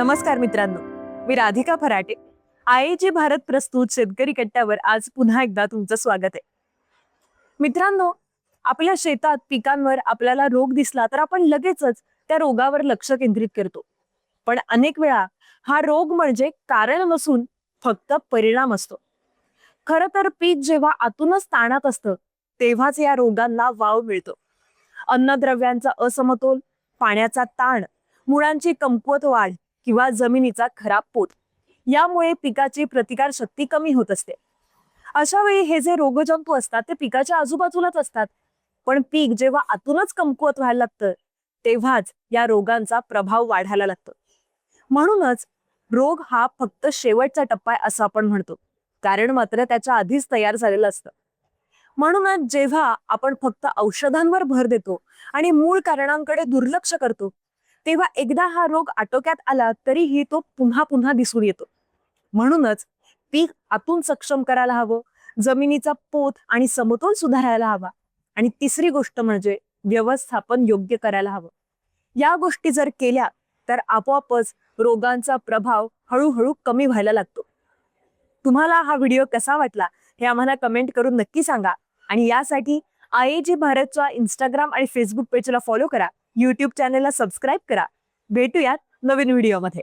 नमस्कार मित्रांनो, मी राधिका फराटे. आयएजी भारत प्रस्तुत शेतकरी कट्ट्यावर आज पुन्हा एकदा तुमचं स्वागत आहे. मित्रांनो, आपल्या शेतात पिकांवर आपल्याला रोग दिसला तर आपण लगेचच त्या रोगावर लक्ष केंद्रित करतो. पण अनेक वेळा हा रोग म्हणजे कारण नसून फक्त परिणाम असतो. खरं तर पीक जेव्हा आतूनच ताणात असतं तेव्हाच या रोगांना वाव मिळतो. अन्नद्रव्यांचा असमतोल, पाण्याचा ताण, मुळांची कमकुवत वाढ किंवा जमिनीचा खराब पोत यामुळे पिकाची प्रतिकार शक्ती कमी होत असते. अशा वेळी हे जे रोगजंतू असतात ते पिकाच्या आजूबाजूलाच असतात. पण पीक जेव्हा आतूनच कमकुवत व्हायला लागतं तेव्हाच या रोगांचा प्रभाव वाढायला लागतो. म्हणूनच रोग हा फक्त शेवटचा टप्पा आहे असं आपण म्हणतो, कारण मात्र त्याच्या आधीच तयार झालेलं असतं. म्हणूनच जेव्हा आपण फक्त औषधांवर भर देतो आणि मूळ कारणांकडे दुर्लक्ष करतो तेव्हा एकदा हा रोग आटोक्यात आला तरीही तो पुन्हा पुन्हा दिसून येतो. म्हणूनच पीक आतून सक्षम करायला हवं, जमिनीचा पोत आणि समतोल सुधारायला हवा आणि तिसरी गोष्ट म्हणजे व्यवस्थापन योग्य करायला हवं. या गोष्टी जर केल्या तर आपोआपच रोगांचा प्रभाव हळूहळू कमी व्हायला लागतो. तुम्हाला हा व्हिडिओ कसा वाटला हे आम्हाला कमेंट करून नक्की सांगा आणि यासाठी आयएजी भारतच्या इंस्टाग्राम आणि फेसबुक पेजला फॉलो करा, युट्यूब चॅनेलला सबस्क्राईब करा. भेटूयात नवीन व्हिडिओमध्ये.